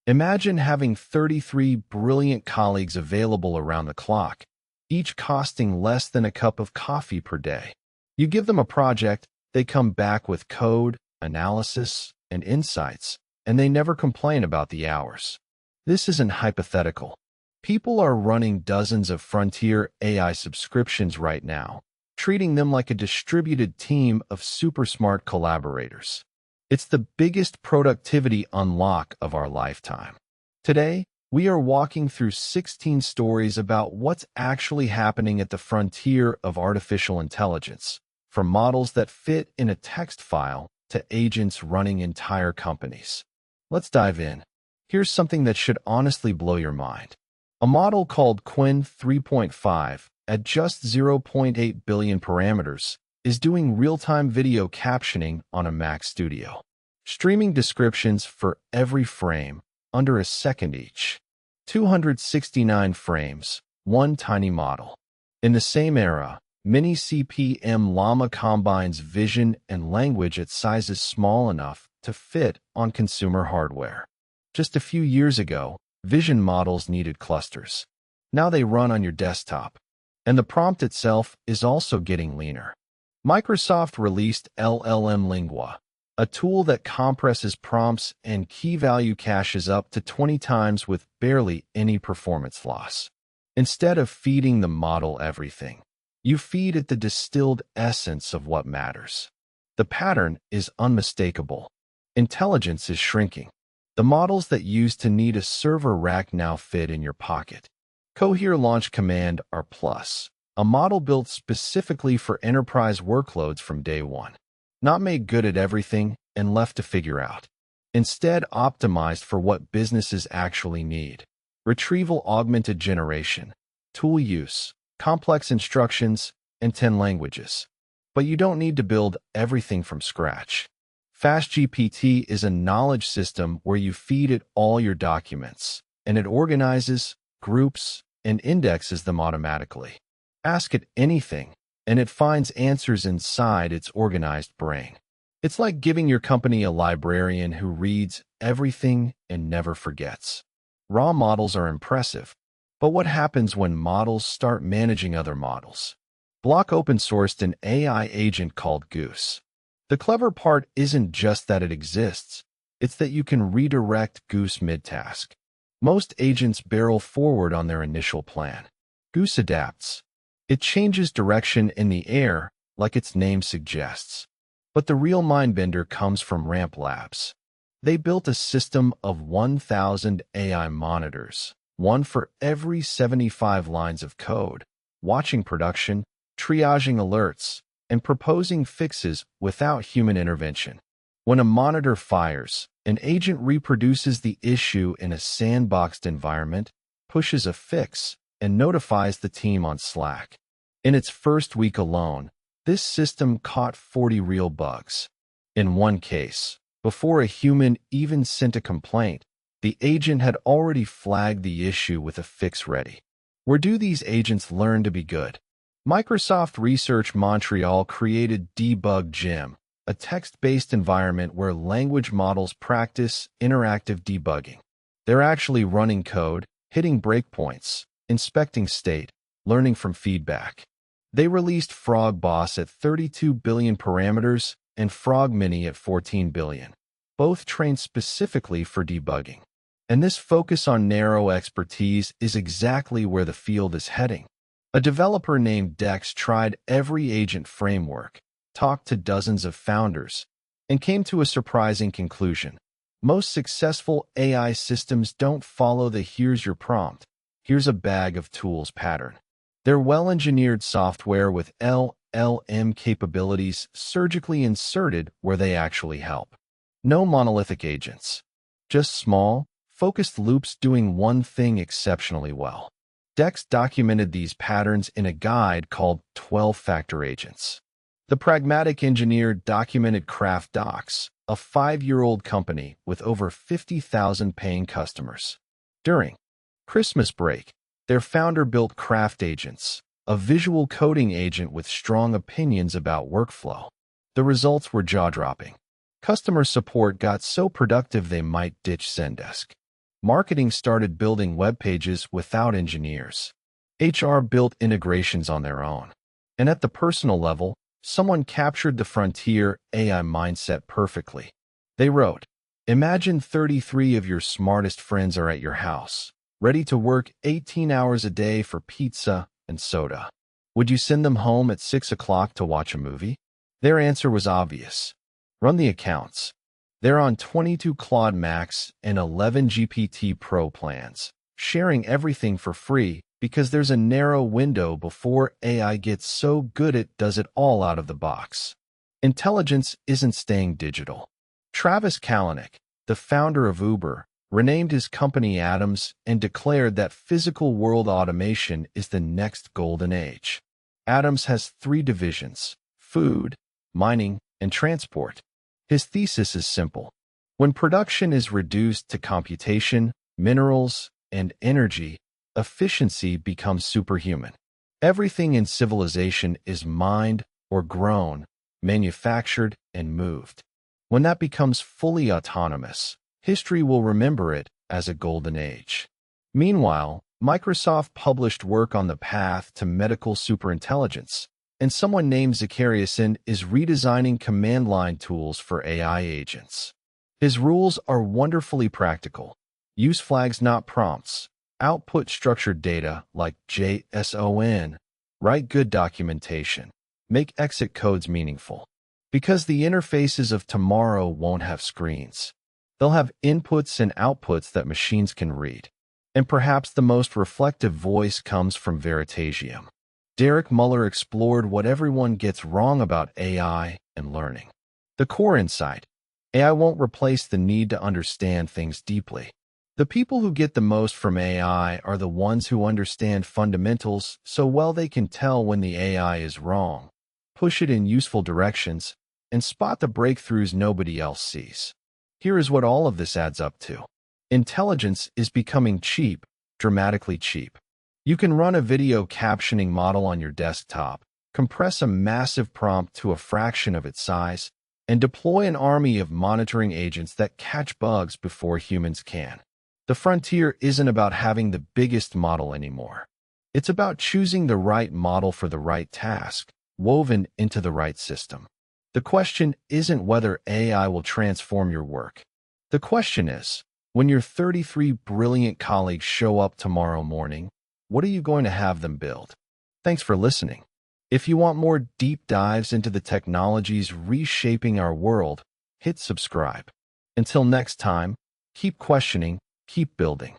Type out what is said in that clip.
Imagine having 33 brilliant colleagues available around the clock, each costing less than a cup of coffee per day. You give them a project, they come back with code, analysis, and insights, and they never complain about the hours. This isn't hypothetical. People are running dozens of frontier AI subscriptions right now, treating them like a distributed team of super smart collaborators. It's the biggest productivity unlock of our lifetime. Today, we are walking through 16 stories about what's actually happening at the frontier of artificial intelligence, from models that fit in a text file to agents running entire companies. Let's dive in. Here's something that should honestly blow your mind. A model called Qwen 3.5, at just 0.8 billion parameters, is doing real-time video captioning on a Mac Studio, streaming descriptions for every frame, under a second each. 269 frames, one tiny model. In the same era, Mini CP-M Llama combines vision and language at sizes small enough to fit on consumer hardware. Just a few years ago, vision models needed clusters. Now they run on your desktop. And the prompt itself is also getting leaner. Microsoft released LLM Lingua, a tool that compresses prompts and key-value caches up to 20 times with barely any performance loss. Instead of feeding the model everything, you feed it the distilled essence of what matters. The pattern is unmistakable. Intelligence is shrinking. The models that used to need a server rack now fit in your pocket. Cohere Launch Command R+, a model built specifically for enterprise workloads from day one. Not made good at everything and left to figure out. Instead, optimized for what businesses actually need. Retrieval augmented generation, tool use, complex instructions, and 10 languages. But you don't need to build everything from scratch. FastGPT is a knowledge system where you feed it all your documents, and it organizes, groups, and indexes them automatically. Ask it anything, and it finds answers inside its organized brain. It's like giving your company a librarian who reads everything and never forgets. Raw models are impressive, but what happens when models start managing other models? Block open-sourced an AI agent called Goose. The clever part isn't just that it exists, it's that you can redirect Goose mid-task. Most agents barrel forward on their initial plan. Goose adapts. It changes direction in the air, like its name suggests. But the real mindbender comes from Ramp Labs. They built a system of 1,000 AI monitors, one for every 75 lines of code, watching production, triaging alerts, and proposing fixes without human intervention. When a monitor fires, an agent reproduces the issue in a sandboxed environment, pushes a fix, and notifies the team on Slack. In its first week alone, this system caught 40 real bugs. In one case, before a human even sent a complaint, the agent had already flagged the issue with a fix ready. Where do these agents learn to be good? Microsoft Research Montreal created Debug Gym, a text-based environment where language models practice interactive debugging. They're actually running code, hitting breakpoints, inspecting state, learning from feedback. They released Frog Boss at 32 billion parameters and Frog Mini at 14 billion, both trained specifically for debugging. And this focus on narrow expertise is exactly where the field is heading. A developer named Dex tried every agent framework, talked to dozens of founders, and came to a surprising conclusion. Most successful AI systems don't follow the "here's your prompt, here's a bag of tools" pattern. They're well-engineered software with LLM capabilities surgically inserted where they actually help. No monolithic agents. Just small, focused loops doing one thing exceptionally well. Dex documented these patterns in a guide called 12-Factor Agents. The pragmatic engineer documented Craft Docs, a 5-year-old company with over 50,000 paying customers. During Christmas break, their founder built Craft Agents, a visual coding agent with strong opinions about workflow. The results were jaw-dropping. Customer support got so productive they might ditch Zendesk. Marketing started building web pages without engineers. HR built integrations on their own. And at the personal level, someone captured the frontier AI mindset perfectly. They wrote, "Imagine 33 of your smartest friends are at your house, ready to work 18 hours a day for pizza and soda. Would you send them home at 6 o'clock to watch a movie?" Their answer was obvious. Run the accounts. They're on 22 Claude Max and 11 GPT Pro plans, sharing everything for free because there's a narrow window before AI gets so good it does it all out of the box. Intelligence isn't staying digital. Travis Kalanick, the founder of Uber, renamed his company Atoms and declared that physical world automation is the next golden age. Atoms has 3 divisions: food, mining, and transport. His thesis is simple. When production is reduced to computation, minerals, and energy, efficiency becomes superhuman. Everything in civilization is mined or grown, manufactured, and moved. When that becomes fully autonomous, history will remember it as a golden age. Meanwhile, Microsoft published work on the path to medical superintelligence, and someone named Zakariason is redesigning command line tools for AI agents. His rules are wonderfully practical. Use flags, not prompts. Output structured data like JSON. Write good documentation. Make exit codes meaningful. Because the interfaces of tomorrow won't have screens. They'll have inputs and outputs that machines can read. And perhaps the most reflective voice comes from Veritasium. Derek Muller explored what everyone gets wrong about AI and learning. The core insight: AI won't replace the need to understand things deeply. The people who get the most from AI are the ones who understand fundamentals so well they can tell when the AI is wrong, push it in useful directions, and spot the breakthroughs nobody else sees. Here is what all of this adds up to. Intelligence is becoming cheap, dramatically cheap. You can run a video captioning model on your desktop, compress a massive prompt to a fraction of its size, and deploy an army of monitoring agents that catch bugs before humans can. The frontier isn't about having the biggest model anymore. It's about choosing the right model for the right task, woven into the right system. The question isn't whether AI will transform your work. The question is, when your 33 brilliant colleagues show up tomorrow morning, what are you going to have them build? Thanks for listening. If you want more deep dives into the technologies reshaping our world, hit subscribe. Until next time, keep questioning, keep building.